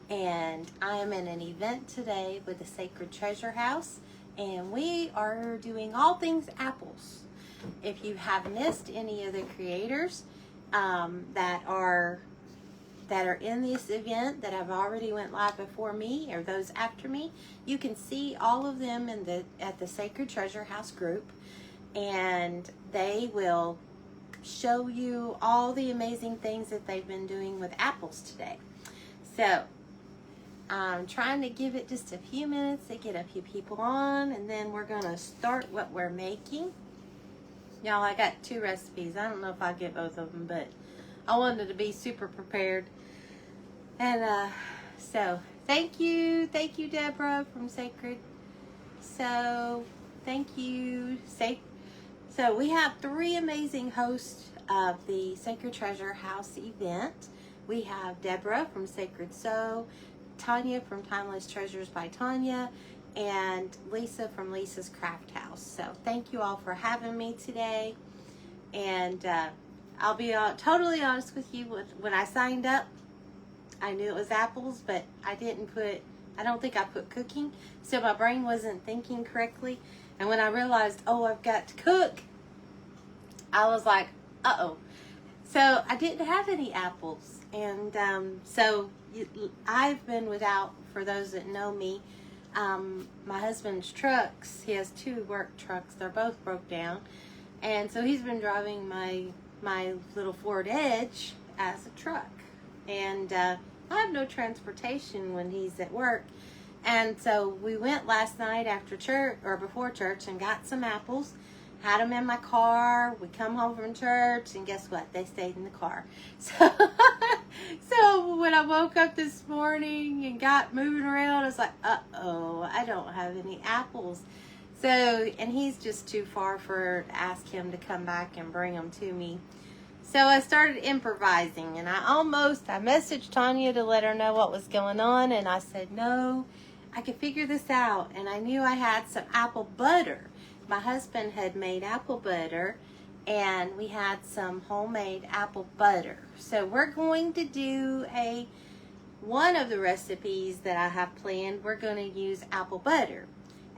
and I am in an event today with the Sacred Treasure House, and we are doing all things apples. If you have missed any of the creators that are in this event that have already went live before me or those after me, you can see all of them at the Sacred Treasure House group, and they will show you all the amazing things that they've been doing with apples today. So I'm trying to give it just a few minutes to get a few people on, and then we're going to start what we're making. Y'all, I got 2 recipes. I don't know if I'll get both of them, but I wanted to be super prepared. And so thank you Deborah from Sacred. So thank you. So we have 3 amazing hosts of the Sacred Treasure House event. We have Deborah from Sacred Sew, Tanya from Timeless Treasures by Tanya, and Lisa from Lisa's Craft House. So thank you all for having me today. And I'll be totally honest with you. When I signed up, I knew it was apples, but I don't think I put cooking. So my brain wasn't thinking correctly. And when I realized, oh, I've got to cook, I was like, uh-oh. So I didn't have any apples. And I've been without, for those that know me, my husband's trucks. He has 2 work trucks. They're both broke down. And so he's been driving my little Ford Edge as a truck. And I have no transportation when he's at work. And so we went last night after church, or before church, and got some apples. Had them in my car. We come home from church, and guess what? They stayed in the car. So when I woke up this morning and got moving around, I was like, uh-oh, I don't have any apples. So, and he's just too far to ask him to come back and bring them to me. So I started improvising, and I messaged Tanya to let her know what was going on, and I said, no, I could figure this out. And I knew I had some apple butter. My husband had made apple butter, and we had some homemade apple butter. So we're going to do one of the recipes that I have planned. We're going to use apple butter.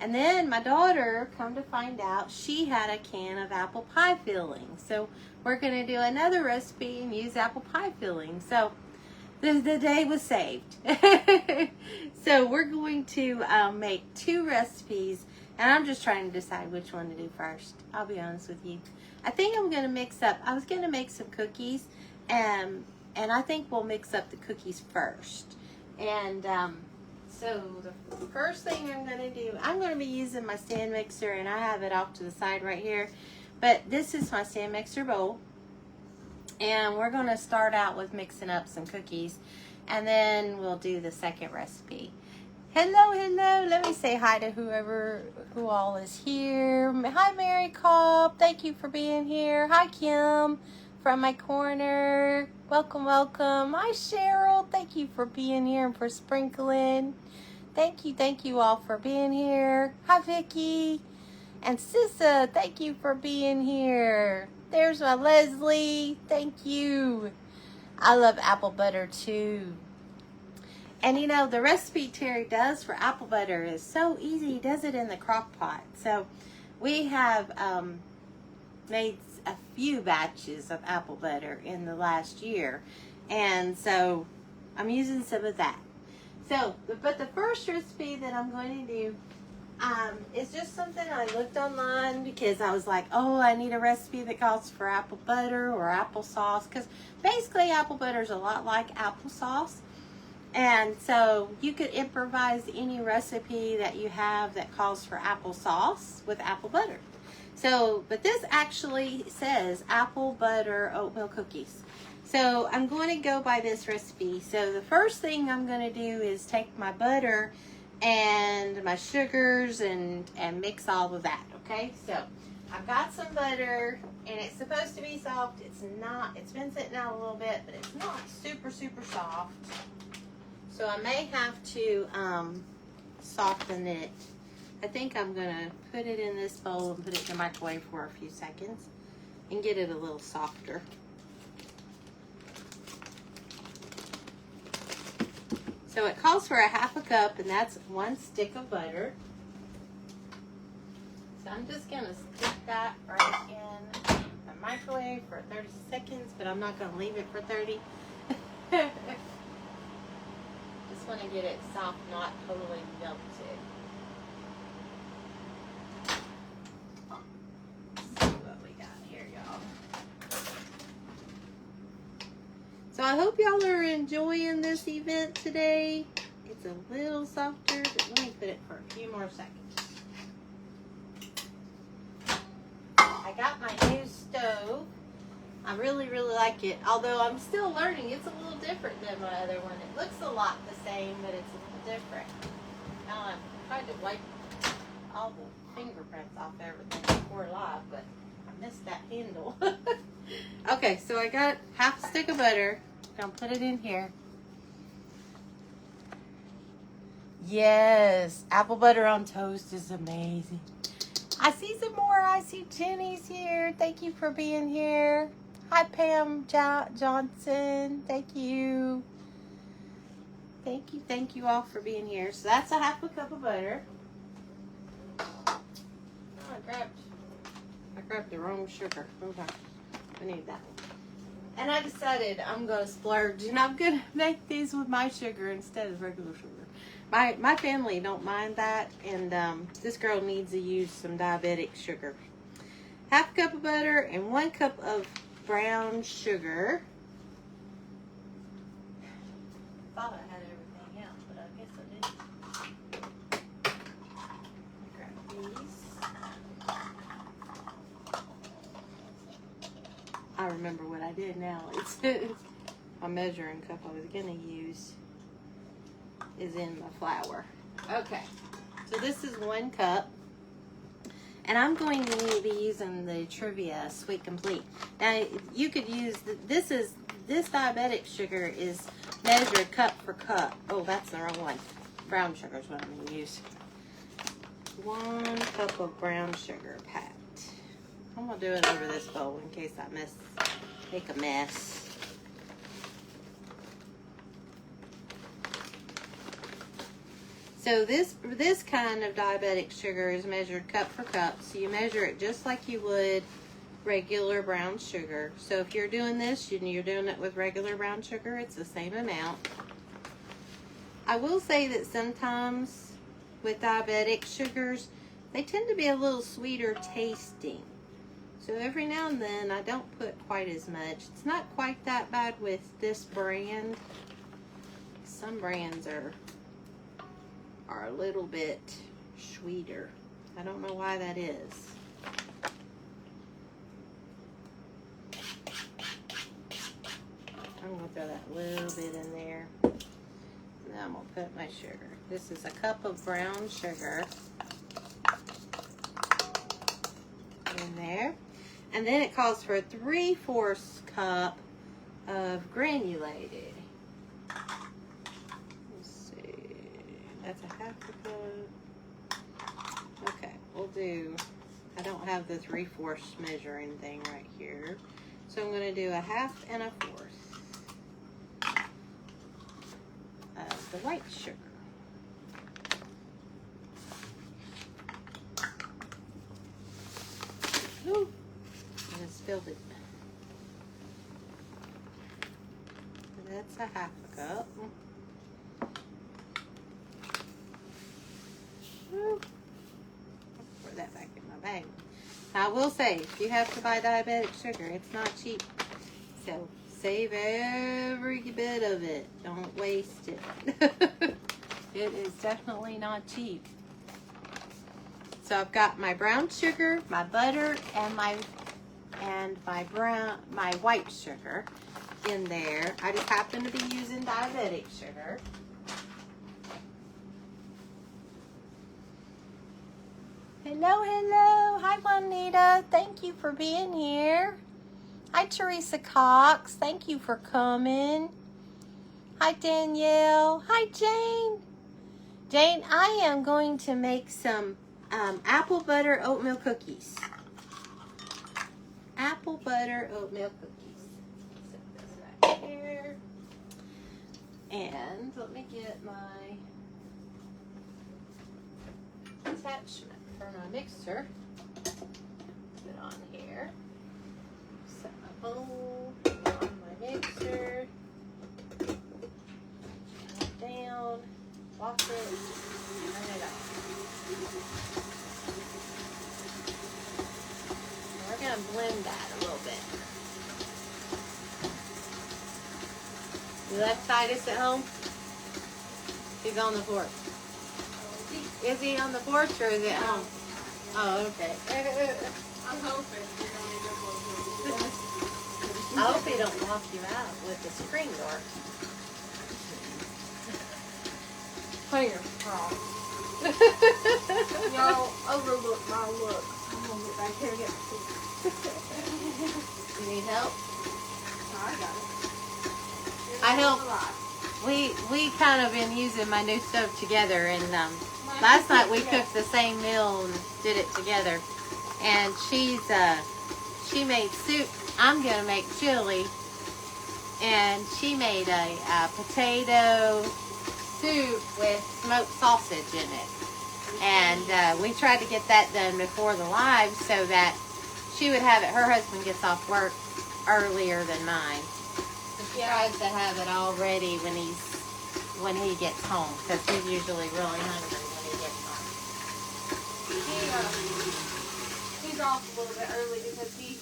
And then my daughter, come to find out, she had a can of apple pie filling. So we're going to do another recipe and use apple pie filling. So the day was saved. So we're going to make 2 recipes. And I'm just trying to decide which one to do first. I'll be honest with you. I think I'm going to mix up. I was going to make some cookies. And I think we'll mix up the cookies first. And so the first thing I'm going to do, I'm going to be using my stand mixer. And I have it off to the side right here. But this is my stand mixer bowl. And we're going to start out with mixing up some cookies. And then we'll do the second recipe. Hello. Let me say hi to who all is here. Hi, Mary Cobb. Thank you for being here. Hi, Kim from my corner. Welcome. Hi, Cheryl. Thank you for being here and for sprinkling. Thank you all for being here. Hi, Vicki. And Sissa, thank you for being here. There's my Leslie. Thank you. I love apple butter too. And you know, the recipe Terry does for apple butter is so easy. He does it in the crock pot. So we have made a few batches of apple butter in the last year. And so I'm using some of that. So, but the first recipe that I'm going to do is just something I looked online because I was like, oh, I need a recipe that calls for apple butter or applesauce. Because basically apple butter is a lot like applesauce. And so you could improvise any recipe that you have that calls for applesauce with apple butter. So, but this actually says apple butter oatmeal cookies. So I'm going to go by this recipe. So the first thing I'm going to do is take my butter and my sugars and mix all of that. Okay, so I've got some butter and it's supposed to be soft. It's not. It's been sitting out a little bit, but it's not super soft. So I may have to soften it. I think I'm going to put it in this bowl and put it in the microwave for a few seconds and get it a little softer. So it calls for a 1/2 cup, and that's 1 stick of butter. So I'm just gonna stick that right in the microwave for 30 seconds, but I'm not gonna leave it for 30. Just want to get it soft, not totally melted. Let's see what we got here, y'all. So I hope y'all are enjoying this event today. It's a little softer, but let me put it for a few more seconds. I got my new stove. I really, really like it. Although I'm still learning, it's a little different than my other one. It looks a lot the same, but it's a little different. Now I'm trying to wipe all the fingerprints off everything before live, but I missed that handle. Okay, so I got 1/2 stick of butter. I'm gonna put it in here. Yes, apple butter on toast is amazing. I see some more. I see Jenny's here. Thank you for being here. Hi, Pam Johnson. Thank you. Thank you all for being here. So that's a 1/2 cup of butter. Oh, I grabbed the wrong sugar. Hold on. I need that one. And I decided I'm going to splurge, and I'm going to make these with my sugar instead of regular sugar. My family don't mind that, and this girl needs to use some diabetic sugar. 1/2 cup of butter and 1 cup of brown sugar. I thought I had everything out, but I guess I didn't. Grab these. I remember what I did now. It's my measuring cup I was going to use is in the flour. Okay, so this is 1 cup. And I'm going to be using the Trivia Sweet Complete. Now, you could use, this diabetic sugar is measured cup for cup. Oh, that's the wrong one. Brown sugar is what I'm going to use. 1 cup of brown sugar packed. I'm going to do it over this bowl in case I make a mess. So this kind of diabetic sugar is measured cup for cup. So you measure it just like you would regular brown sugar. So if you're doing this and you're doing it with regular brown sugar, it's the same amount. I will say that sometimes with diabetic sugars, they tend to be a little sweeter tasting. So every now and then I don't put quite as much. It's not quite that bad with this brand. Some brands are a little bit sweeter. I don't know why that is. I'm going to throw that little bit in there. And then I'm going to put my sugar. This is a cup of brown sugar in there. And then it calls for a 3/4 cup of granulated. That's a 1/2 cup. Okay, we'll do, I don't have the 3/4 measuring thing right here. So I'm going to do a 1/2 and a 1/4 of the white sugar. Ooh, I just spilled it. So that's a 1/2 cup. Put that back in my bag. Now, I will say, if you have to buy diabetic sugar, it's not cheap. So save every bit of it. Don't waste it. It is definitely not cheap. So I've got my brown sugar, my butter, and my white sugar in there. I just happen to be using diabetic sugar. Hello, hello. Hi, Juanita. Thank you for being here. Hi, Teresa Cox. Thank you for coming. Hi, Danielle. Hi, Jane. Jane, I am going to make some apple butter oatmeal cookies. Apple butter oatmeal cookies. Set this right here. And let me get my attachment for my mixer. Put on here. Set my bowl on my mixer. Turn it down. Lock it. Turn it off. We're going to blend that a little bit. You left Titus at home? He's on the porch. Is he on the porch or is he at home? Oh, okay. I'm hoping you're going to go I hope he don't lock you out with the screen door. Fingers crossed. Y'all overlook my look. I'm going to get back here and get my food. You need help? I got it. I help. We kind of been using my new stove together, and last night we cooked the same meal and did it together. And she made soup. I'm gonna make chili, and she made a potato soup with smoked sausage in it. And we tried to get that done before the live so that she would have it. Her husband gets off work earlier than mine. She tries to have it all ready when he gets home, because he's usually really hungry when he gets home. He's off a little bit early because he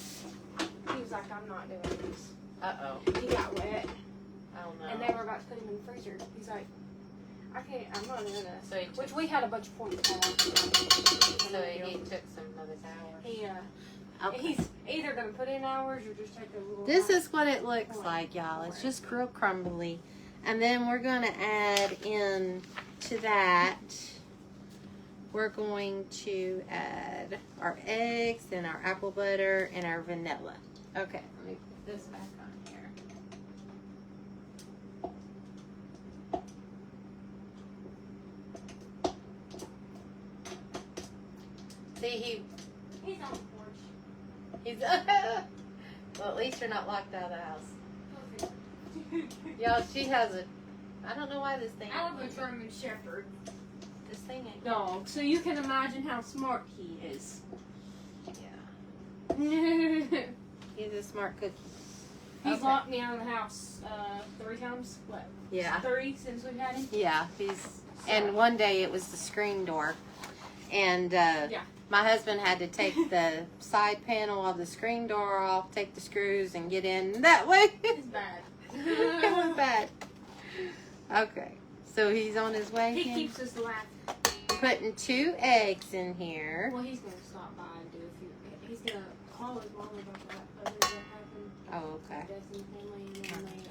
was like, I'm not doing this. Uh-oh. He got wet, Oh, no. and they were about to put him in the freezer. He's like, I'm not doing this. So he Which we had a bunch of points on. So he took some of his hours. Okay. He's either going to put in hours or just take a little. This is what it looks like, y'all. It's just real crumbly. And then we're going to add in to that, we're going to add our eggs and our apple butter and our vanilla. Okay, let me put this back on here. See, He's on the porch. he's, well, at least you're not locked out of the house. Y'all, she has I don't know why this thing. I have a German Shepherd This thing ain't. dog, so you can imagine how smart he is. Yeah. He's a smart cookie. He's Okay. locked me out of the house 3 times. What? Yeah. 3 since we've had him. Yeah, and one day it was the screen door. And my husband had to take the side panel of the screen door off, take the screws, and get in that way. It's bad. It was bad. Okay, so he's on his way. He again? keeps us laughing. Putting 2 eggs in here. Well, he's gonna stop by and do a few. He's gonna call his mom about that happened. Oh, okay. Death in the family, and then he's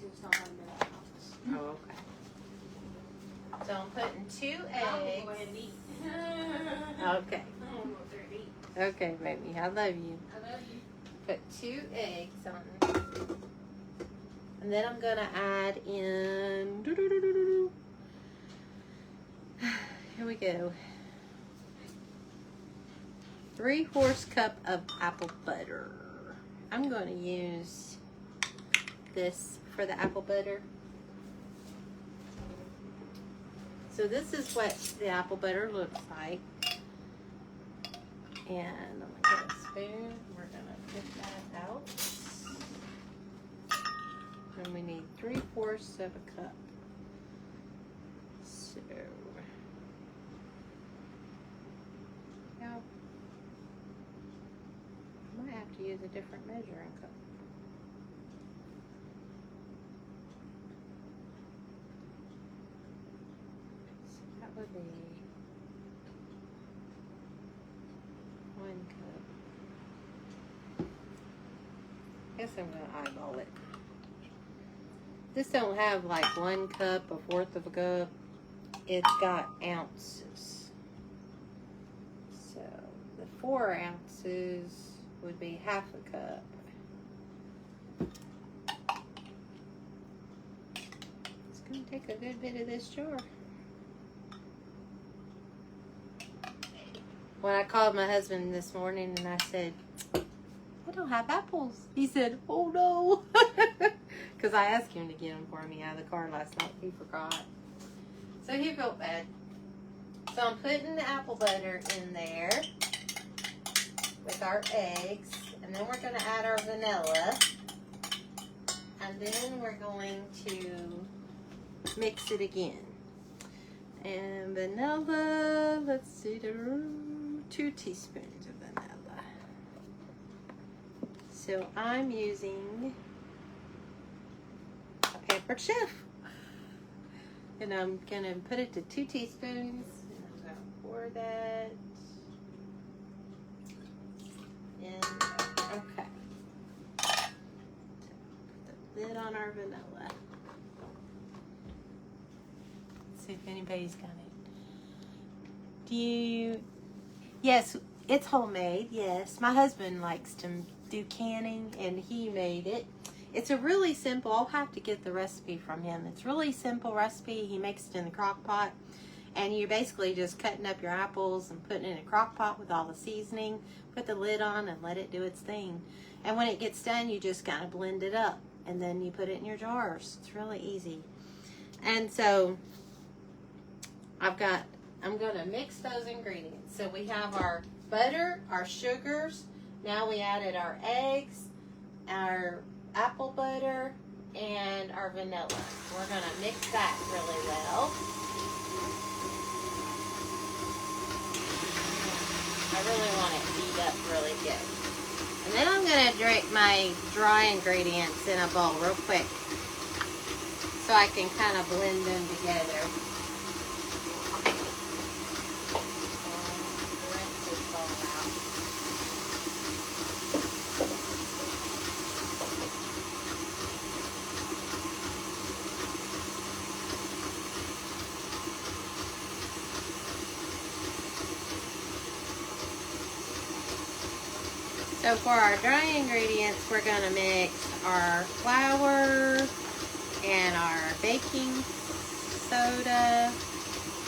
gonna stop by the house. Oh, okay. So I'm putting 2 I'll eggs. go ahead and eat. Okay. I don't know if they're eat. Okay, baby. I love you. I love you. Put 2 eggs on. And then I'm going to add in. Here we go. 3/4 cup of apple butter. I'm going to use this for the apple butter. So this is what the apple butter looks like. And I'm going to get a spoon. We're going to put that out. And we need 3/4 of a cup. So, now, I might have to use a different measuring cup. So that would be 1 cup. I guess I'm going to eyeball it. This don't have like 1 cup, 1/4 of a cup. It's got ounces. So the 4 ounces would be 1/2 a cup. It's gonna take a good bit of this jar. When I called my husband this morning and I said, I don't have apples. He said, oh no. Because I asked him to get them for me out of the car last night. He forgot. So he felt bad. So I'm putting the apple butter in there with our eggs. And then we're going to add our vanilla. And then we're going to mix it again. And vanilla, let's see, 2 teaspoons of vanilla. So I'm using a pampered chef. And I'm going to put it to 2 teaspoons. And I'm going to pour that in. Okay. Put the lid on our vanilla. Let's see if anybody's got it. Yes, it's homemade. Yes, my husband likes to do canning, and he made it. It's a really simple, I'll have to get the recipe from him. It's a really simple recipe. He makes it in the crock pot. And you're basically just cutting up your apples and putting it in a crock pot with all the seasoning. Put the lid on and let it do its thing. And when it gets done, you just kind of blend it up. And then you put it in your jars. It's really easy. And so, I'm going to mix those ingredients. So we have our butter, our sugars. Now we added our eggs, our apple butter, and our vanilla. We're going to mix that really well. I really want it to heat up really good. And then I'm going to drink my dry ingredients in a bowl real quick so I can kind of blend them together. Rinse this bowl out. So for our dry ingredients, we're going to mix our flour and our baking soda.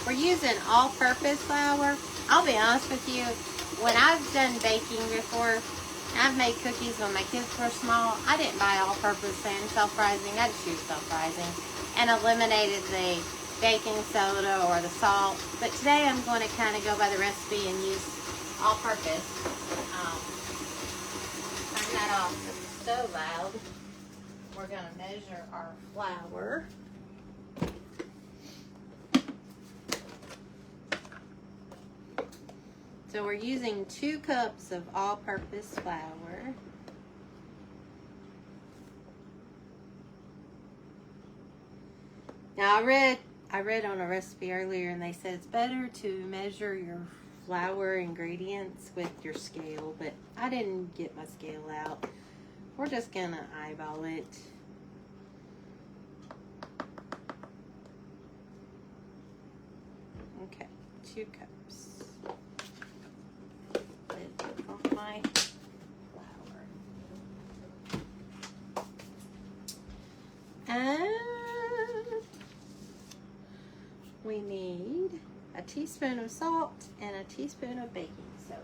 We're using all-purpose flour. I'll be honest with you, when I've done baking before, I've made cookies when my kids were small. I didn't buy all-purpose and self-rising. I just used self-rising and eliminated the baking soda or the salt. But today I'm going to kind of go by the recipe and use all-purpose. Turn that off because it's so loud. We're going to measure our flour. So we're using 2 cups of all-purpose flour. Now I read on a recipe earlier and they said it's better to measure your flour ingredients with your scale, but I didn't get my scale out. We're just gonna eyeball it. Okay, 2 cups. Then take off my flour. And we need a teaspoon of salt and a teaspoon of baking soda.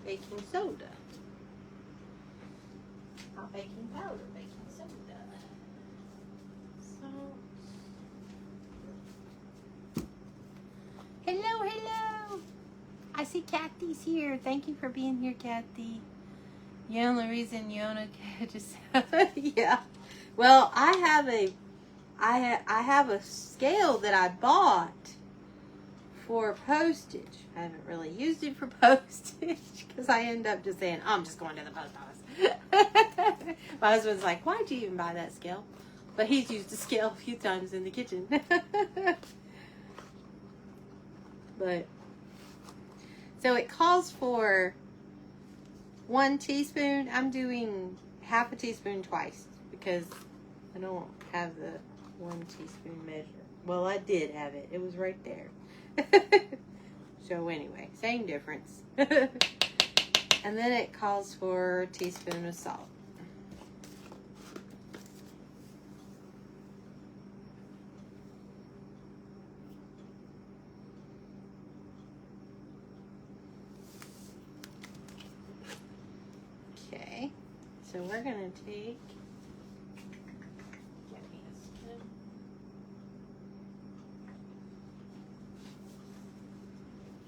Baking soda. Not baking powder, baking soda. Salt. Hello, hello. I see Kathy's here. Thank you for being here, Kathy. The only reason Yona just yeah. Well, I have a scale that I bought for postage. I haven't really used it for postage because I end up just saying, I'm just going to the post office. My husband's like, why'd you even buy that scale? But he's used the scale a few times in the kitchen. But so it calls for 1 teaspoon. I'm doing half a teaspoon twice because I don't have the 1 teaspoon measure. Well, I did have it. It was right there. So anyway, same difference. And then it calls for a teaspoon of salt. Okay, so we're gonna take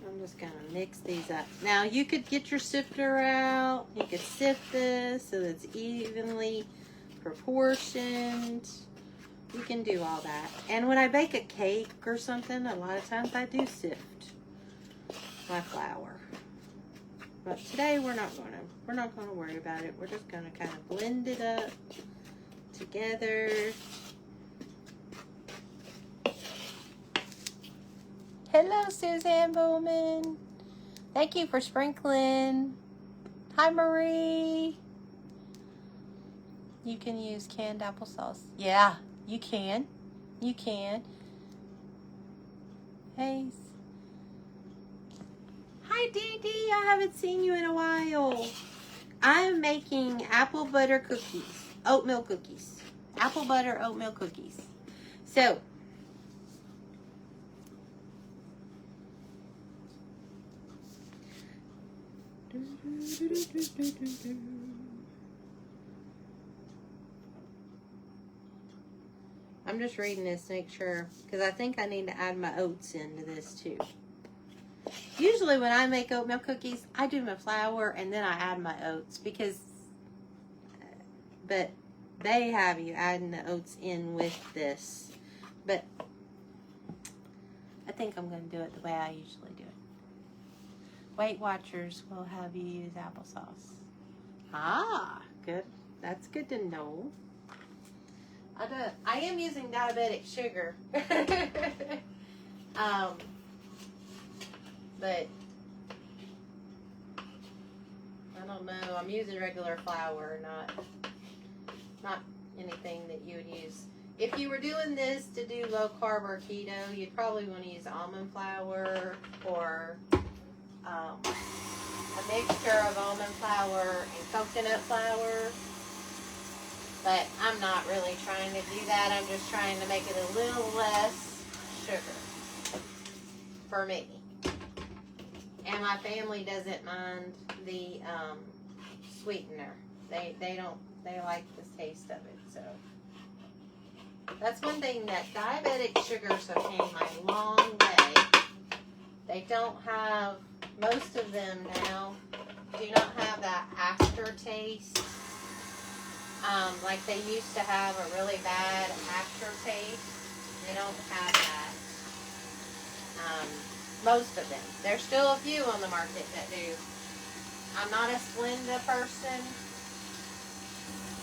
I'm just going to mix these up. Now, you could get your sifter out. You could sift this so that it's evenly proportioned. You can do all that. And when I bake a cake or something, a lot of times I do sift my flour. But today we're not gonna worry about it. We're just gonna kind of blend it up together. Hello, Suzanne Bowman. Thank you for sprinkling. Hi, Marie. You can use canned applesauce. Yeah, you can. You can. Hey. Hi, Dee Dee. I haven't seen you in a while. I'm making apple butter cookies. Oatmeal cookies. Apple butter oatmeal cookies. So, I'm just reading this to make sure, because I think I need to add my oats into this too. Usually when I make oatmeal cookies, I do my flour and then I add my oats but they have you adding the oats in with this. But I think I'm going to do it the way I usually do it. Weight Watchers will have you use applesauce. Ah, good. That's good to know. I am using diabetic sugar. But I don't know. I'm using regular flour, not anything that you would use. If you were doing this to do low carb or keto, you'd probably want to use almond flour or a mixture of almond flour and coconut flour. But I'm not really trying to do that. I'm just trying to make it a little less sugar for me. And my family doesn't mind the sweetener. They like the taste of it. So that's one thing that diabetic sugars have came a long way. They don't have, most of them now do not have that aftertaste. Like they used to have a really bad aftertaste. They don't have that. Most of them. There's still a few on the market that do. I'm not a Splenda person.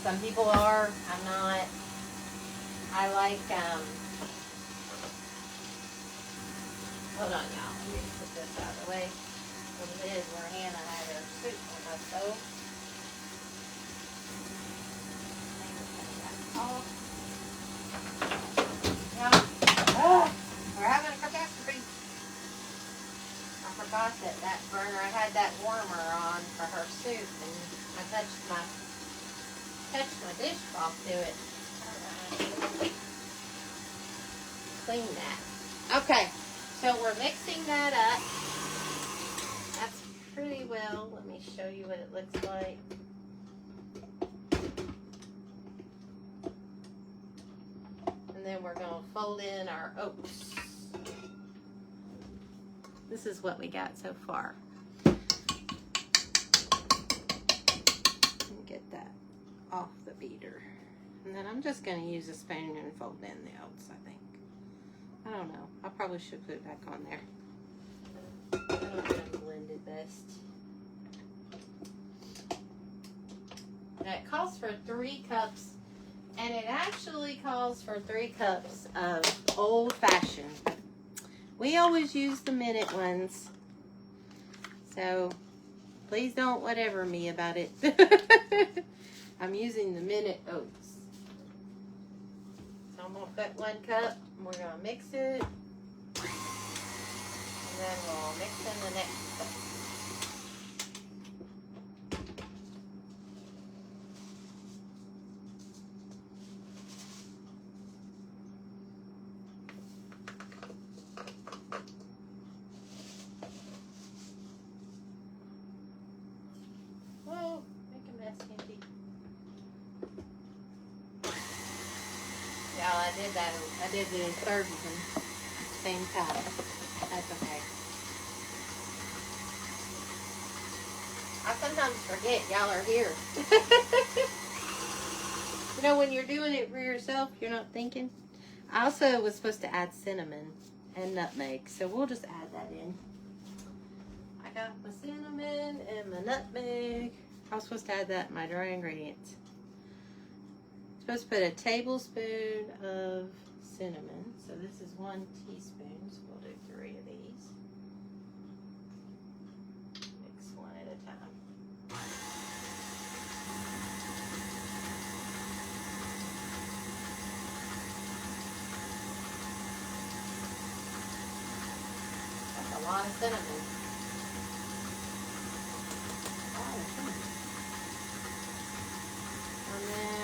Some people are. I'm not. I like, hold on, y'all. Let me put this out of the way. What it is where Hannah had her soup on my stove. We're having a catastrophe. I forgot that burner, I had that warmer on for her soup, and I touched my dishcloth to it. Clean that. Okay, so we're mixing that up. That's pretty well. Let me show you what it looks like. And then we're going to fold in our oats. This is what we got so far. Get that off the beater. And then I'm just going to use a spoon and fold in the oats, I think. I don't know. I probably should put it back on there. I don't know how to blend it best. Now it calls for 3 cups, and it actually calls for 3 cups of old-fashioned. We always use the minute ones, so please don't whatever me about it. I'm using the minute oats. So I'm going to put 1 cup, and we're going to mix it, and then we'll mix in the next cup. I did the third one same time. That's okay. I sometimes forget y'all are here. You know, when you're doing it for yourself, you're not thinking. I also was supposed to add cinnamon and nutmeg, so we'll just add that in. I got my cinnamon and my nutmeg. I was supposed to add that in my dry ingredients. Supposed to put a tablespoon of cinnamon. So this is 1 teaspoon, so we'll do 3 of these. Mix one at a time. That's a lot of cinnamon. And then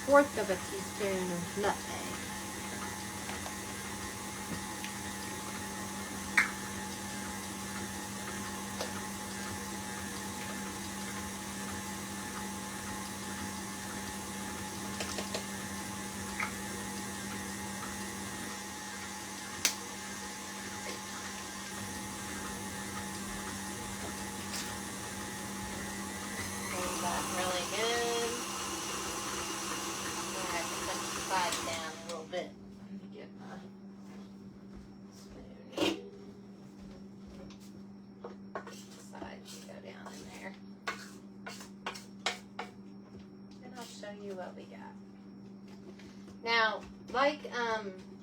1/4 of a teaspoon of nutmeg. Really good. I have to put the sides down a little bit. Let me get my spoon. Sides go down in there. And I'll show you what we got. Now, like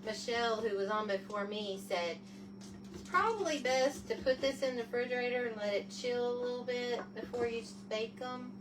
Michelle, who was on before me, said, it's probably best to put this in the refrigerator and let it chill a little bit before you bake them.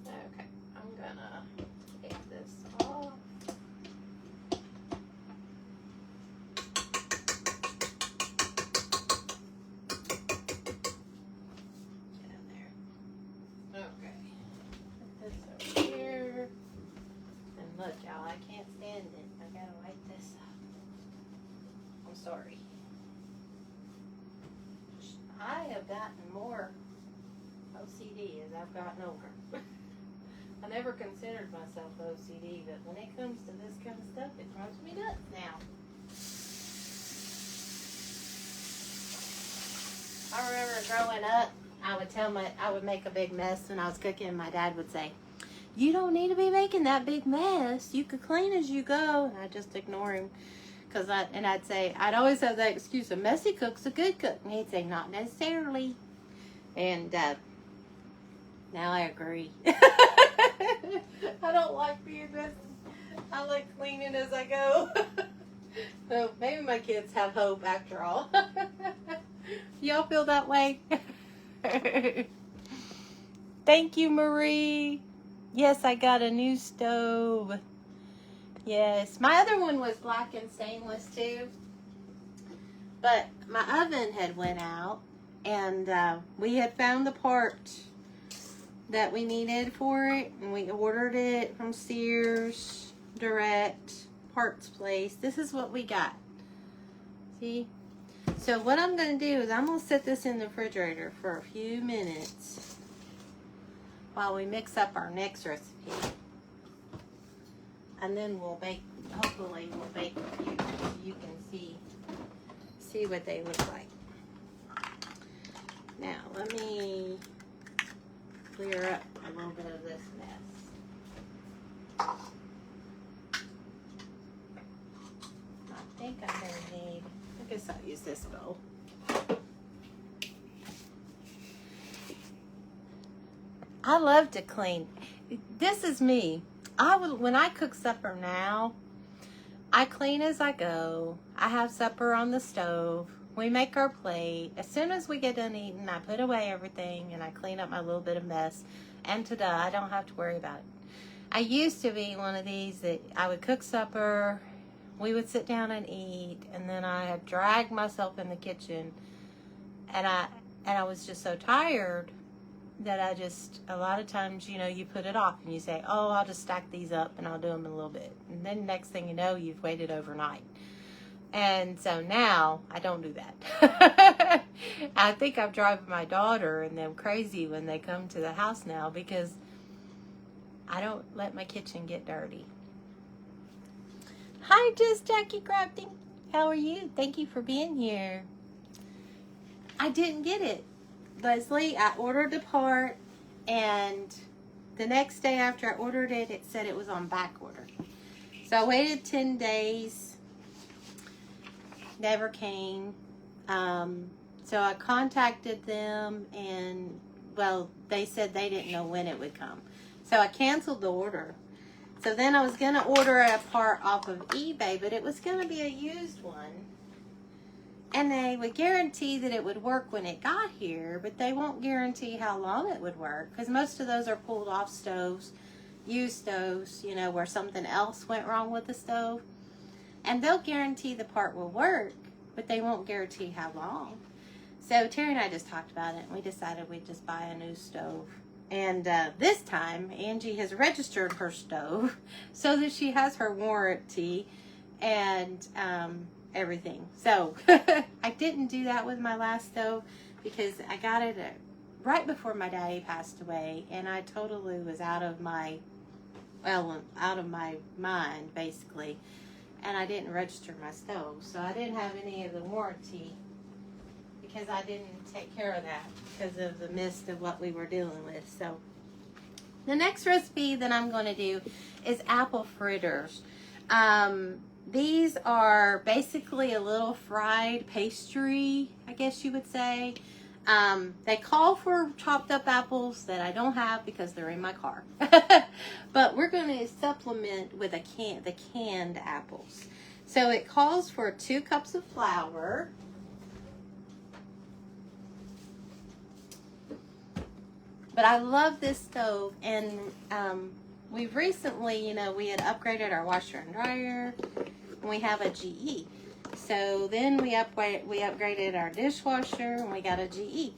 Okay, I'm gonna take this off. Get in there. Okay. Put this over here. And look, y'all, I can't stand it. I gotta wipe this up. I'm sorry. I have gotten more OCD as I've gotten older. I never considered myself OCD, but when it comes to this kind of stuff, it drives me nuts now. I remember growing up, I would make a big mess when I was cooking, and my dad would say, "You don't need to be making that big mess. You could clean as you go." And I'd just ignore him. I'd say, I'd always have that excuse, a messy cook's a good cook. And he'd say, not necessarily. And now I agree. I don't like being messy. I like cleaning as I go. So maybe my kids have hope after all. Y'all feel that way? Thank you, Marie. Yes, I got a new stove. Yes, my other one was black and stainless too. But my oven had went out, and we had found the part that we needed for it, and we ordered it from Sears Direct Parts Place. This is what we got. See? So what I'm going to do is I'm going to set this in the refrigerator for a few minutes while we mix up our next recipe. And then we'll bake, hopefully we'll bake a few so you can see what they look like. Now, let me clear up a little bit of this mess. I think I'm going to need, I guess I'll use this bowl. I love to clean. This is me. When I cook supper now, I clean as I go. I have supper on the stove. We make our plate. As soon as we get done eating, I put away everything and I clean up my little bit of mess. And ta-da, I don't have to worry about it. I used to be one of these that I would cook supper, we would sit down and eat, and then I had dragged myself in the kitchen, and I was just so tired that I just, a lot of times, you know, you put it off and you say, oh, I'll just stack these up and I'll do them in a little bit. And then next thing you know, you've waited overnight. And so now I don't do that. I think I'm driving my daughter and them crazy when they come to the house now because I don't let my kitchen get dirty. Hi, just Jackie Crafting. How are you? Thank you for being here. I didn't get it. Leslie, I ordered the part, and the next day after I ordered it, it said it was on back order. So I waited 10 days. Never came. So I contacted them, and, well, they said they didn't know when it would come. So I canceled the order. So then I was going to order a part off of eBay, but it was going to be a used one. And they would guarantee that it would work when it got here, but they won't guarantee how long it would work, because most of those are pulled off stoves, used stoves, you know, where something else went wrong with the stove. And they'll guarantee the part will work, but they won't guarantee how long. So Terry and I just talked about it, and we decided we'd just buy a new stove. And this time, Angie has registered her stove so that she has her warranty and everything. So I didn't do that with my last stove because I got it right before my daddy passed away, and I totally was out of my mind, basically. And I didn't register my stove, so I didn't have any of the warranty because I didn't take care of that because of the midst of what we were dealing with. So the next recipe that I'm going to do is apple fritters. These are basically a little fried pastry, I guess you would say. They call for chopped up apples that I don't have because they're in my car. But we're going to supplement with the canned apples. So it calls for 2 cups of flour. But I love this stove, and we've recently, you know, we had upgraded our washer and dryer, and we have a GE. So then we upgraded our dishwasher, and we got a GE.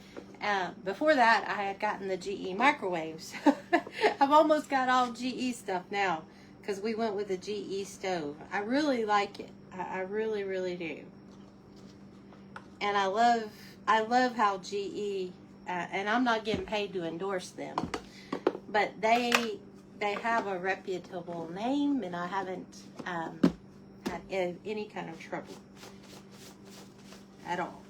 Before that, I had gotten the GE microwaves. I've almost got all GE stuff now because we went with the GE stove. I really like it. I really, really do. And I love how GE, and I'm not getting paid to endorse them, but they have a reputable name, and I haven't had any kind of trouble at all.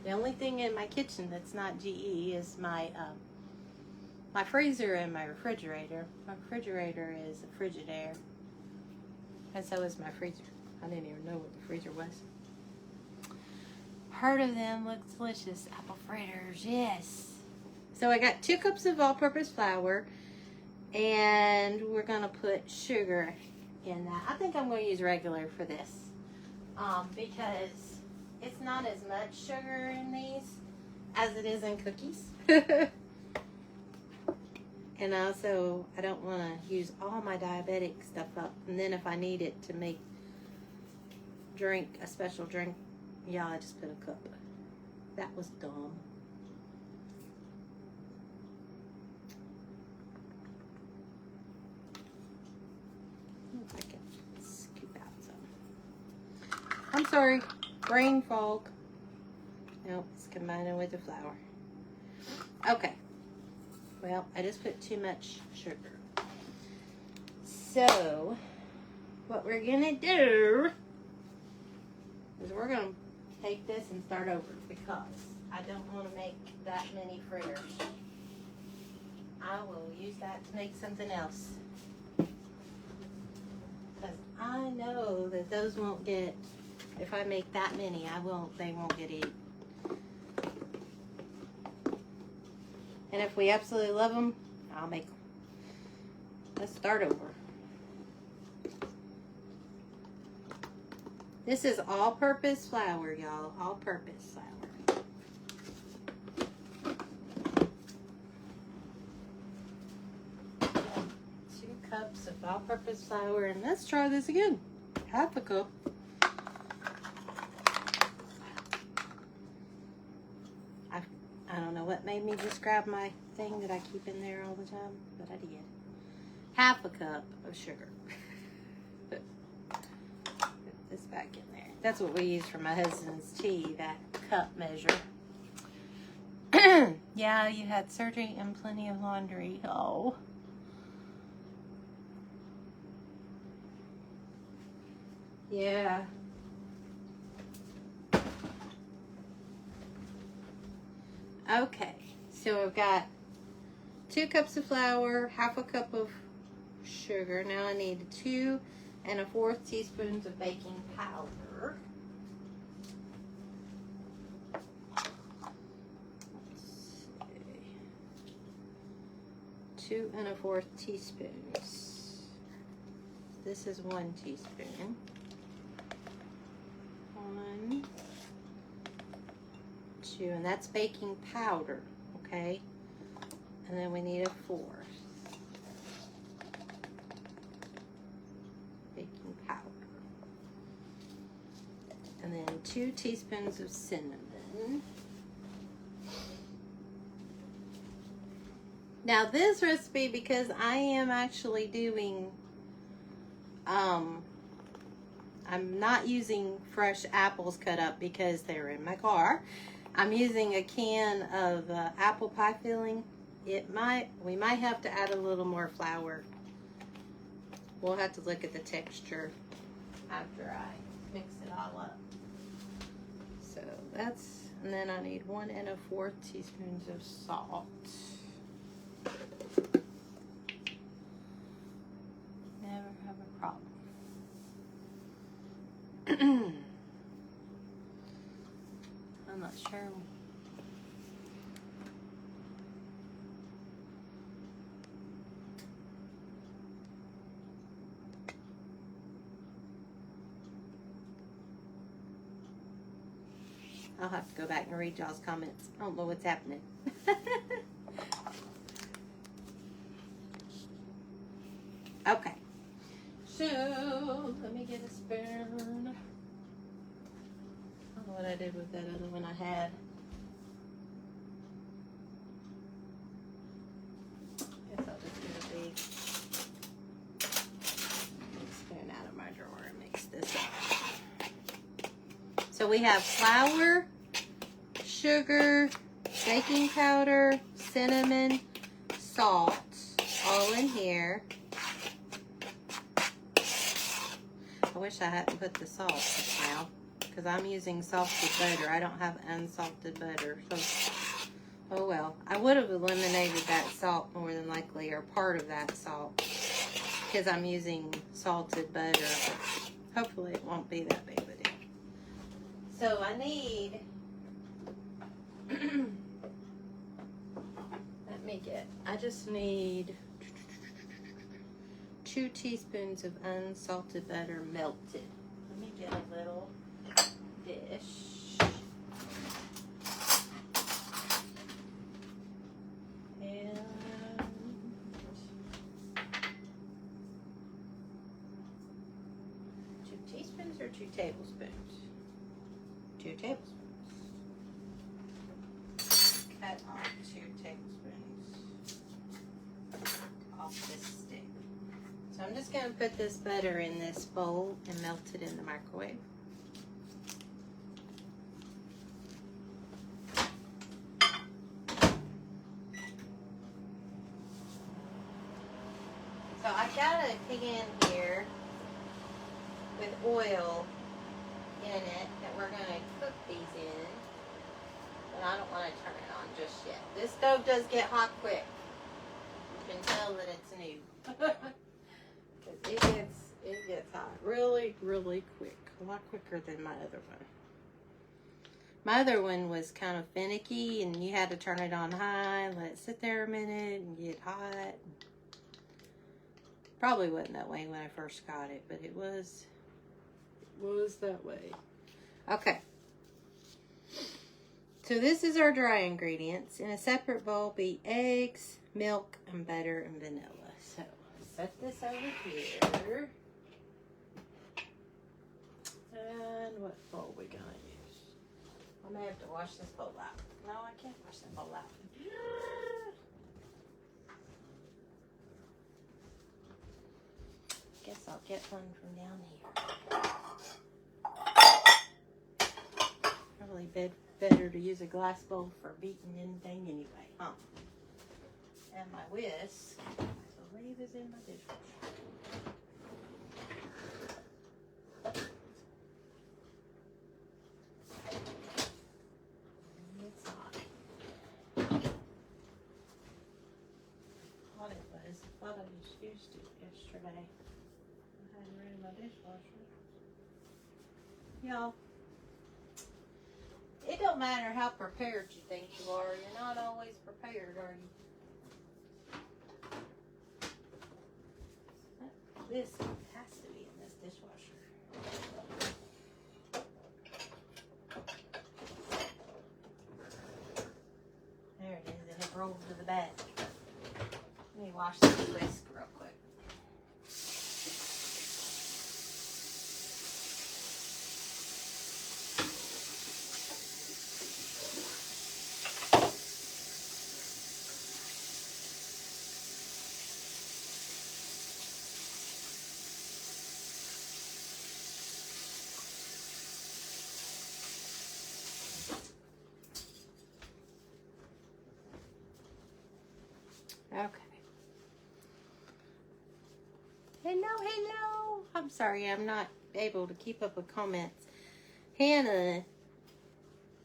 The only thing in my kitchen that's not GE is my freezer and my refrigerator. My refrigerator is a Frigidaire, and so is my freezer. I didn't even know what the freezer was. Heard of them, looks delicious. Apple fritters, yes. So I got 2 cups of all-purpose flour, and we're gonna put sugar in that. I think I'm gonna use regular for this, because it's not as much sugar in these as it is in cookies. And also, I don't want to use all my diabetic stuff up, and then if I need it to make a special drink, yeah, I just put a cup. That was dumb. I can scoop out some. I'm sorry, brain fog. Nope, it's combining with the flour. Okay. Well, I just put too much sugar. So, what we're gonna do is we're gonna take this and start over because I don't want to make that many fritters. I will use that to make something else. Because I know that those won't get, if I make that many, they won't get eaten. And if we absolutely love them, I'll make them. Let's start over. This is all-purpose flour, y'all. All-purpose flour. Two cups of all-purpose flour, and let's try this again. Half a cup. what made me just grab my thing that I keep in there all the time, but I did. Half a cup of sugar. Put this back in there. That's what we use for my husband's tea, that cup measure. Yeah, you had surgery and plenty of laundry. Oh. Yeah. Okay, so I've got 2 cups of flour, half a cup of sugar. Now I need 2 1/4 teaspoons of baking powder. Let's see. 2 1/4 teaspoons. This is 1 teaspoon. 1, 2, and that's baking powder, okay? And then we need 1/4 baking powder. And then 2 teaspoons of cinnamon. Now this recipe, because I am actually doing, I'm not using fresh apples cut up because they're in my car. I'm using a can of apple pie filling. We might have to add a little more flour. We'll have to look at the texture after I mix it all up. So that's, and then I need 1 1/4 teaspoons of salt. Never have a problem. I'm not sure. I'll have to go back and read y'all's comments. I don't know what's happening. Okay. So, let me get a spoon. I don't know what I did with that other one I had. Guess I'll just get a big spoon out of my drawer and mix this up. So we have flour, sugar, baking powder, cinnamon, salt, all in here. I wish I hadn't put the salt now, because I'm using salted butter. I don't have unsalted butter. So, oh well. I would have eliminated that salt more than likely, or part of that salt, because I'm using salted butter. Hopefully it won't be that big of a deal. So I need, I just need 2 teaspoons of unsalted butter melted. Let me get a little dish. And 2 teaspoons or 2 tablespoons? 2 tablespoons. Cut off 2 tablespoons off this stick. So I'm just going to put this butter in this bowl and melt it in the microwave. So I've got a pan here with oil in it that we're going to cook these in. But I don't want to turn it on just yet. This stove does get hot quick. You can tell that it's new. It gets hot really, really quick. A lot quicker than my other one. My other one was kind of finicky, and you had to turn it on high, let it sit there a minute, and get hot. Probably wasn't that way when I first got it, but it was that way. Okay. So this is our dry ingredients. In a separate bowl be eggs, milk, and butter, and vanilla. So set this over here. And what bowl we gonna use? I may have to wash this bowl out. No, I can't wash that bowl out. Guess I'll get one from down here. Probably better to use a glass bowl for beating anything anyway, huh? And my whisk, I believe, is in my dishwasher. It's not. Thought it was. Thought I just used it yesterday. I hadn't ran my dishwasher. Y'all, it don't matter how prepared you think you are. You're not always prepared, are you? This has to be in this dishwasher. There it is, and it rolled to the bag. Let me wash this whisk real quick. Okay. Hello. I'm sorry, I'm not able to keep up with comments. Hannah,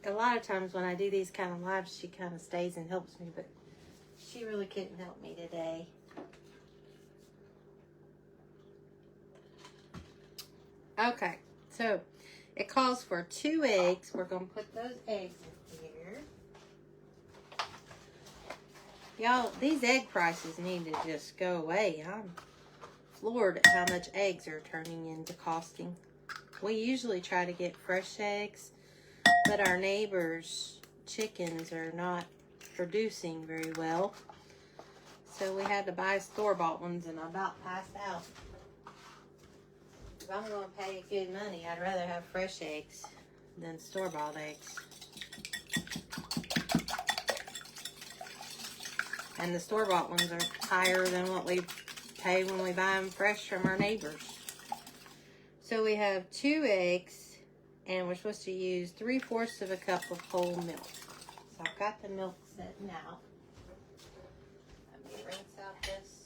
a lot of times when I do these kind of lives, she kind of stays and helps me, but she really couldn't help me today. Okay, so it calls for 2 eggs. We're going to put those eggs in here. Y'all, these egg prices need to just go away. I'm floored at how much eggs are turning into costing. We usually try to get fresh eggs, but our neighbors' chickens are not producing very well. So we had to buy store-bought ones, and I about passed out. If I'm going to pay good money, I'd rather have fresh eggs than store-bought eggs. And the store-bought ones are higher than what we pay when we buy them fresh from our neighbors. So we have 2 eggs, and we're supposed to use 3/4 of a cup of whole milk. So I've got the milk setting out. Let me rinse out this.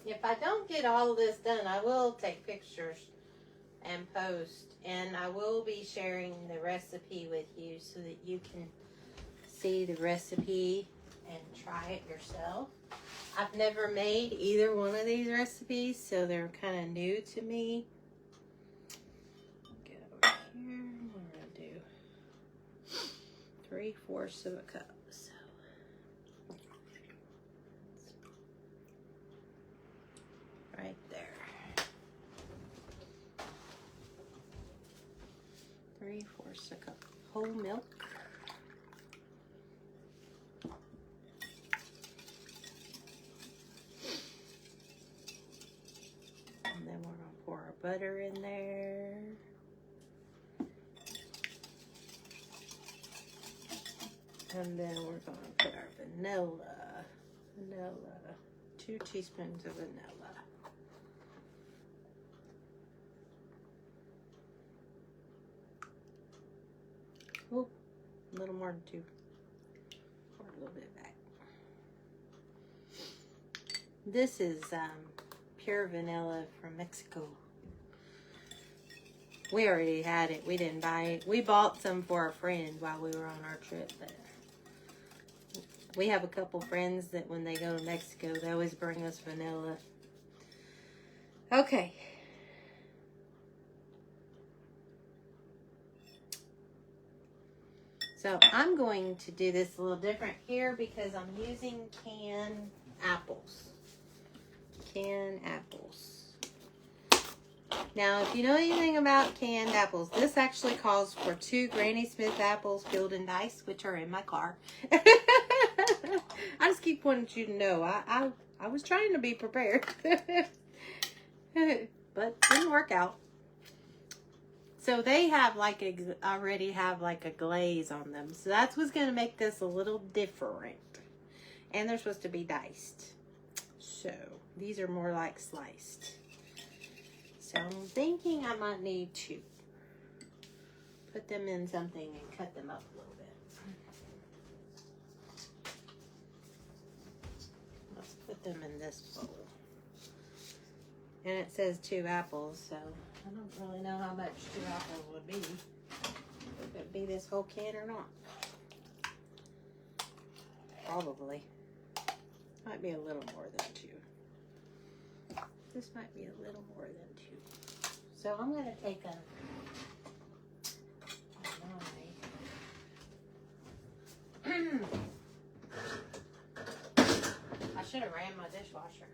If I don't get all of this done, I will take pictures and post, and I will be sharing the recipe with you so that you can see the recipe and try it yourself. I've never made either one of these recipes, so they're kind of new to me. Get over here. What am I gonna do? 3/4 of a cup. So right there. 3/4 a cup whole milk. And then we're going to pour our butter in there. And then we're going to put our vanilla. 2 teaspoons of vanilla. Oh, a little more than 2. Pour a little bit back. This is pure vanilla from Mexico. We already had it. We didn't buy it. We bought some for a friend while we were on our trip. But we have a couple friends that when they go to Mexico, they always bring us vanilla. Okay. So I'm going to do this a little different here because I'm using canned apples. Canned apples. Now, if you know anything about canned apples, this actually calls for 2 Granny Smith apples peeled and diced, which are in my car. I just keep wanting you to know. I was trying to be prepared. But didn't work out. So they have already have like a glaze on them. So that's what's going to make this a little different. And they're supposed to be diced. So these are more like sliced. So I'm thinking I might need to put them in something and cut them up a little bit. Let's put them in this bowl. And it says 2 apples, so I don't really know how much 2 apples would be. If it'd be this whole can or not. Probably. Might be a little more than 2. This might be a little more than 2. So I'm going to take I should have ran my dishwasher.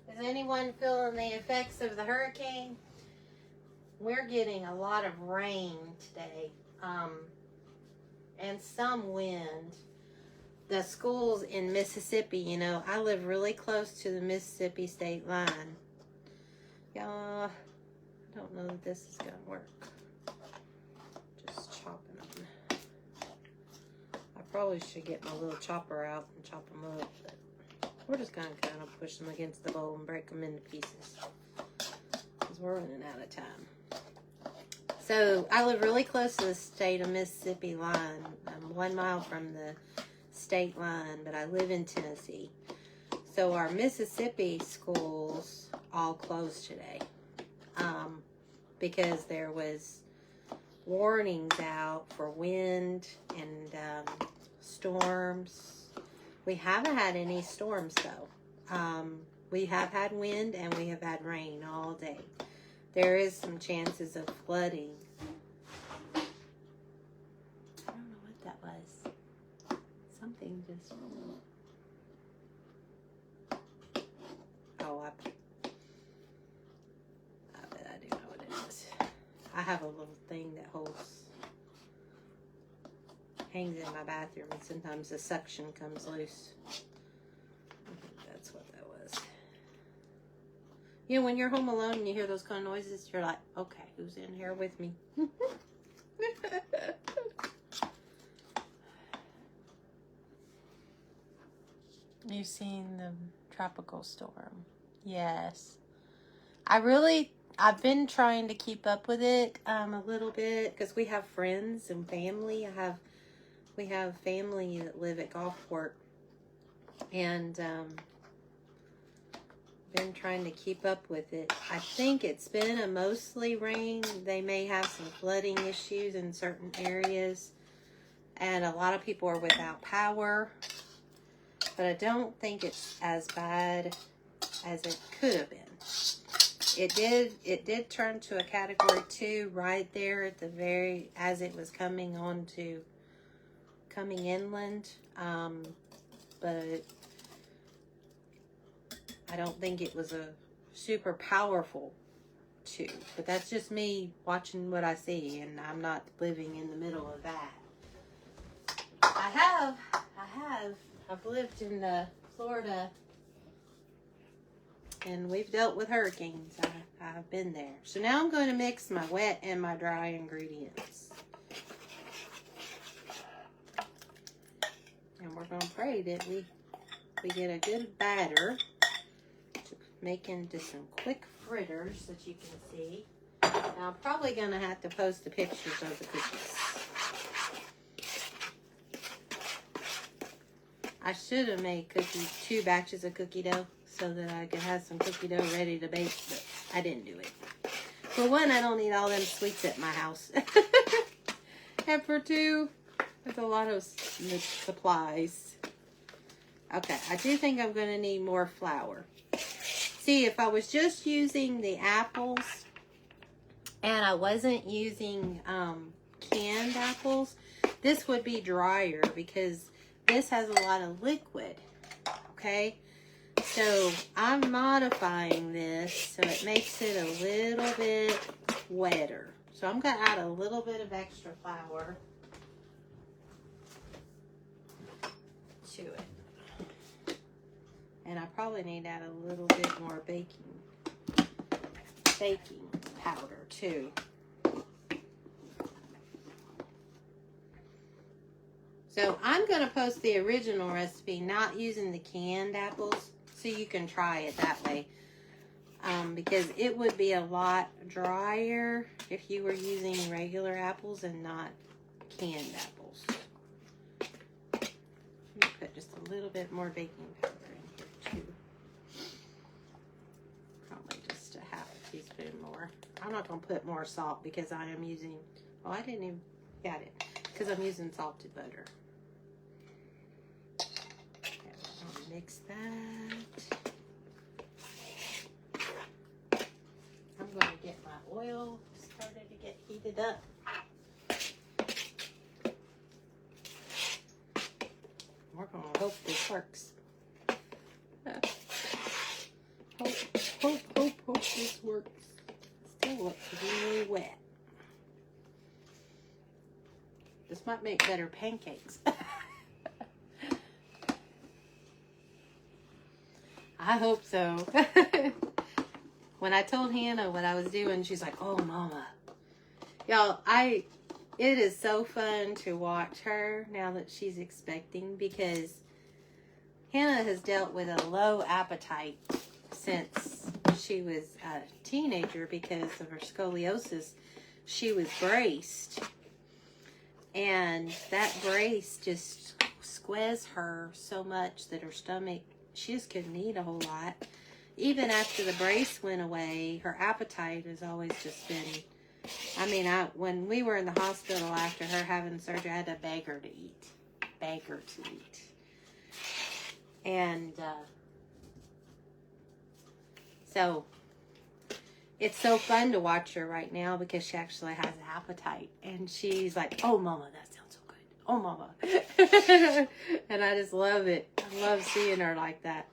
Is anyone feeling the effects of the hurricane? We're getting a lot of rain today, and some wind. The schools in Mississippi, you know, I live really close to the Mississippi state line. Y'all, I don't know that this is going to work. Just chopping them. I probably should get my little chopper out and chop them up, but we're just going to kind of push them against the bowl and break them into pieces because we're running out of time. So I live really close to the state of Mississippi line. I'm 1 mile from the state line, but I live in Tennessee. So our Mississippi schools all closed today because there was warnings out for wind and storms. We haven't had any storms though. We have had wind and we have had rain all day. There is some chances of flooding. I don't know what that was. Something just... Oh, I bet I do know what it is. I have a little thing that hangs in my bathroom, and sometimes the suction comes loose. I think that's what that was. You know, when you're home alone and you hear those kind of noises, you're like, okay, who's in here with me? You've seen the tropical storm. Yes. I've been trying to keep up with it a little bit because we have friends and family. We have family that live at Gulfport, and been trying to keep up with it. I think it's been a mostly rain. They may have some flooding issues in certain areas, and a lot of people are without power, but I don't think it's as bad as it could have been. It did turn to a category 2 right there at the as it was coming inland, but I don't think it was a super powerful 2, but that's just me watching what I see, and I'm not living in the middle of that. I've lived in Florida, and we've dealt with hurricanes. I've been there. So now I'm going to mix my wet and my dry ingredients. And we're going to pray that we get a good batter to make into some quick fritters that you can see. Now, I'm probably going to have to post the pictures of the cookies. I should have made 2 batches of cookie dough so that I could have some cookie dough ready to bake, but I didn't do it. For 1, I don't need all them sweets at my house. And for 2, there's a lot of supplies. Okay, I do think I'm going to need more flour. See, if I was just using the apples and I wasn't using canned apples, this would be drier because this has a lot of liquid, okay? So I'm modifying this so it makes it a little bit wetter. So I'm going to add a little bit of extra flour to it. And I probably need to add a little bit more baking powder too. So I'm going to post the original recipe, not using the canned apples, so you can try it that way. Because it would be a lot drier if you were using regular apples and not canned apples. Let me put just a little bit more baking powder in here too. Probably just a half a teaspoon more. I'm not going to put more salt because I am using, oh, I didn't even got it, because I'm using salted butter. Okay, I'll mix that. I'm going to get my oil started to get heated up. We're going to hope this works. Hope this works. Still looks really wet. This might make better pancakes. I hope so. When I told Hannah what I was doing, she's like, "Oh, Mama." Y'all, it is so fun to watch her now that she's expecting, because Hannah has dealt with a low appetite since she was a teenager because of her scoliosis. She was braced, and that brace just squeezed her so much that her stomach, she just couldn't eat a whole lot. Even after the brace went away, her appetite has always just been, I mean, when we were in the hospital after her having surgery, I had to beg her to eat. And so it's so fun to watch her right now because she actually has an appetite. And she's like, "Oh, Mama, that sounds so good. Oh, Mama." And I just love it. I love seeing her like that.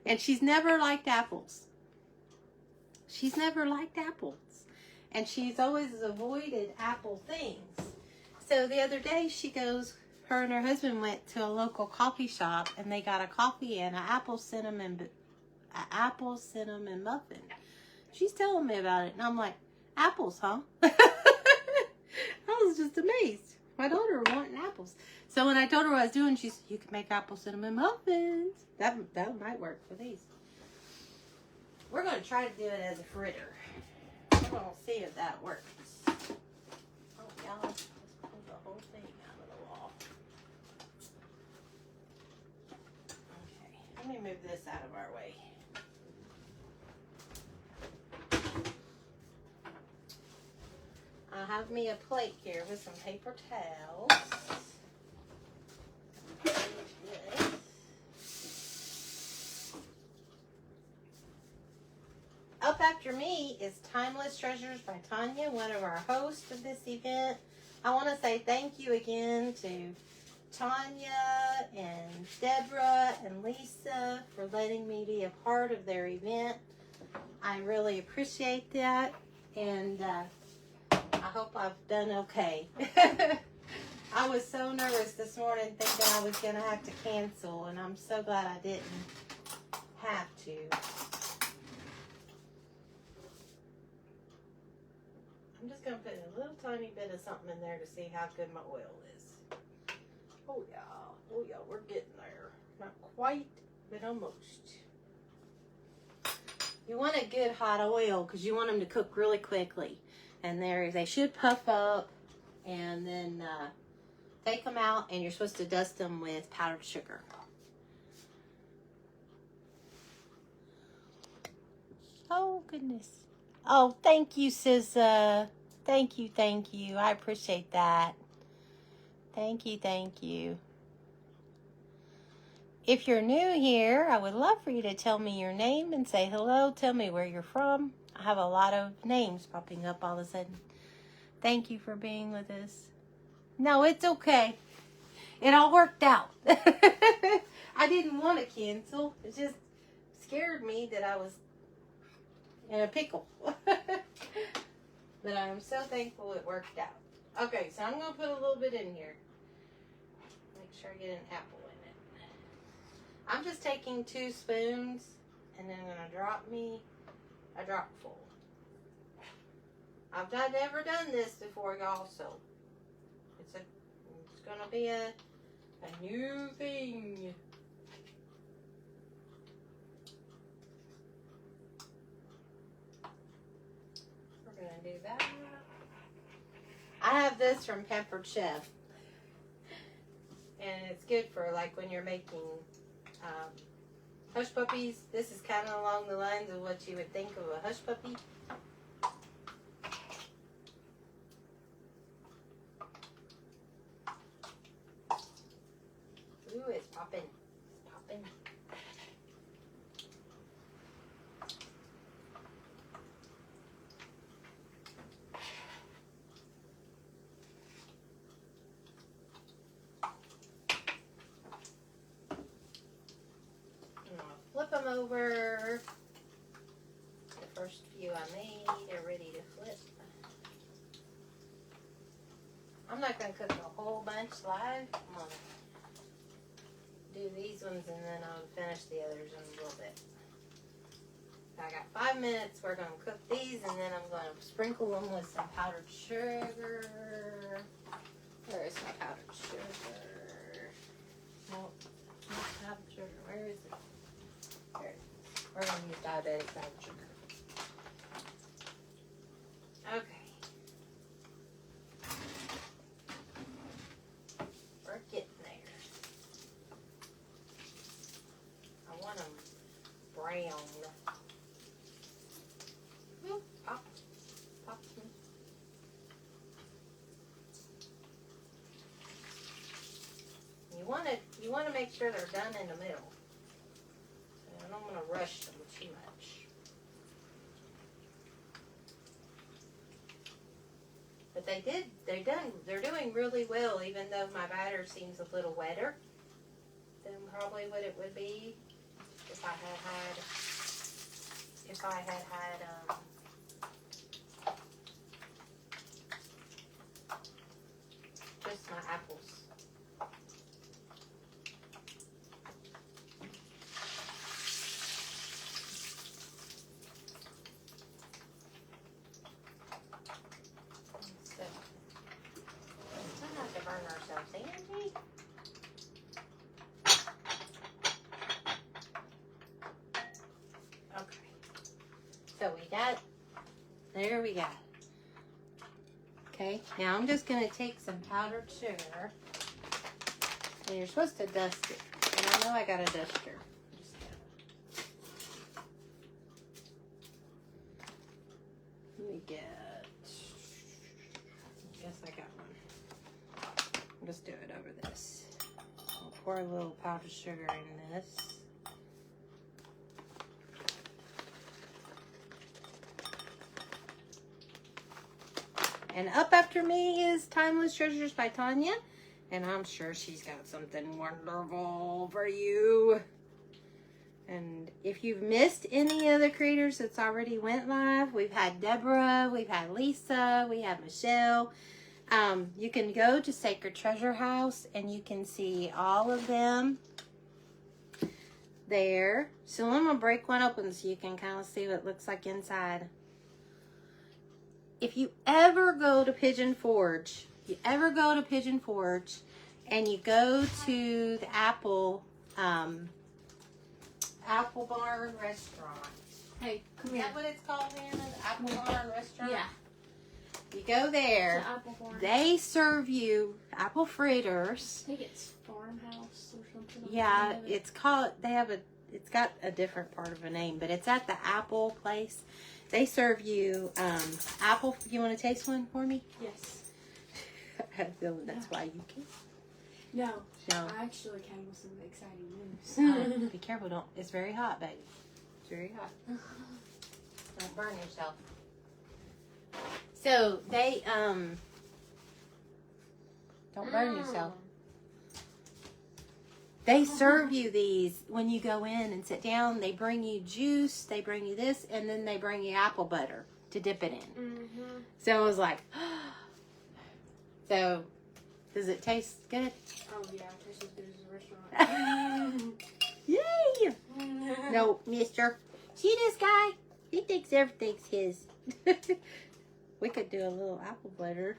And she's never liked apples. She's never liked apples. And she's always avoided apple things. So the other day her and her husband went to a local coffee shop and they got a coffee and an apple cinnamon muffin. She's telling me about it and I'm like, apples, huh? I was just amazed. My daughter wanting apples. So when I told her what I was doing, she said, "You can make apple cinnamon muffins." That might work for these. We're going to try to do it as a fritter. We're going to see if that works. Oh, y'all, let's pull the whole thing out of the wall. Okay, let me move this out of our way. I have me a plate here with some paper towels. Up after me is Timeless Treasures by Tanya, one of our hosts of this event. I want to say thank you again to Tanya and Deborah and Lisa for letting me be a part of their event. I really appreciate that, and I hope I've done okay. I was so nervous this morning thinking I was going to have to cancel, and I'm so glad I didn't have to. I'm just going to put a little tiny bit of something in there to see how good my oil is. Oh yeah, we're getting there. Not quite, but almost. You want a good hot oil because you want them to cook really quickly. And they should puff up, and then take them out, and you're supposed to dust them with powdered sugar. Oh, goodness. Oh, thank you, Sissa. Thank you. I appreciate that. Thank you. If you're new here, I would love for you to tell me your name and say hello. Tell me where you're from. I have a lot of names popping up all of a sudden. Thank you for being with us. No, it's okay. It all worked out. I didn't want to cancel. It just scared me that I was in a pickle. But I'm so thankful it worked out. Okay, so I'm going to put a little bit in here. Make sure I get an apple in it. I'm just taking 2 spoons and then I'm going to drop me a drop full. I've never done this before, y'all, so it's going to be a new thing. We're going to do that. I have this from Pampered Chef. And it's good for like when you're making hush puppies. This is kind of along the lines of what you would think of a hush puppy. Ooh, it's popping. It's popping. Flip them over. The first few I made are ready to flip. I'm not going to cook a whole bunch live. I'm going to do these ones and then I'll finish the others in a little bit. I got 5 minutes. We're going to cook these and then I'm going to sprinkle them with some powdered sugar. Where is my powdered sugar? No, not powdered sugar. Where is it? There. We're going to use diabetic powdered sugar. Okay. We're getting there. I want them brown. Ooh, pop. Pop. You want to make sure they're done in the middle. I don't want to rush them too much. But they're doing really well, even though my batter seems a little wetter than probably what it would be if I had just my apples. There we got it. Okay, now I'm just going to take some powdered sugar. And you're supposed to dust it. And I know I got a duster. Let me get... Yes, I got one. I'll just do it over this. I'll pour a little powdered sugar in this. And up after me is Timeless Treasures by Tanya. And I'm sure she's got something wonderful for you. And if you've missed any of the creators that's already went live, we've had Deborah, we've had Lisa, we have Michelle. You can go to Sacred Treasure House and you can see all of them there. So I'm going to break one open so you can kind of see what it looks like inside. If you ever go to Pigeon Forge, and you go to the Apple Barn Restaurant. Hey, come Is here. that what it's called, Hannah? The Apple Barn Restaurant? Yeah. You go there. Apple Barn. They serve you apple fritters. I think it's Farmhouse or something. Yeah, it's called, it's got a different part of a name, but it's at the Apple place. They serve you apple. You want to taste one for me? Yes. I have a feeling that's why you can. No. No. I actually came with some exciting news. Be careful, don't. It's very hot, baby. It's very hot. Don't burn yourself. So they don't burn yourself. They serve you these when you go in and sit down. They bring you juice, they bring you this, and then they bring you apple butter to dip it in. Mm-hmm. So I was like, so does it taste good? Oh yeah, it tastes as good as the restaurant. Yay! No, mister. See this guy? He thinks everything's his. We could do a little apple butter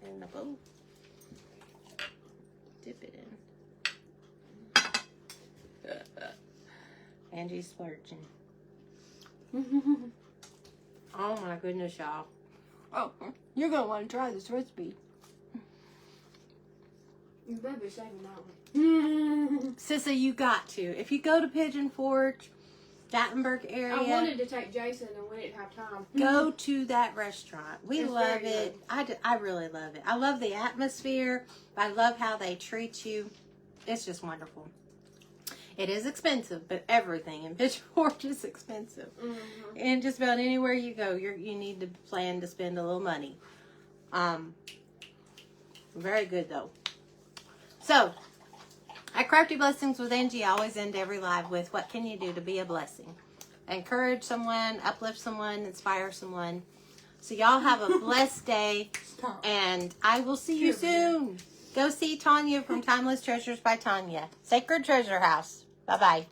in the bowl. Dip it in. Angie's splurging. Oh my goodness, y'all. Oh, you're going to want to try this recipe. You better be saving that one. Sissa, you got to. If you go to Pigeon Forge, Gatlinburg area, I wanted to take Jason and we didn't have time. go to that restaurant. We It's love very it. I really love it. I love the atmosphere. I love how they treat you. It's just wonderful. It is expensive, but everything in Pigeon Forge is expensive. Mm-hmm. And just about anywhere you go, you need to plan to spend a little money. Very good though. So, at Crafty Blessings with Angie, I always end every live with, what can you do to be a blessing? Encourage someone, uplift someone, inspire someone. So y'all have a blessed day, and I will see you soon. Go see Tanya from Timeless Treasures by Tanya. Sacred Treasure House. Bye-bye.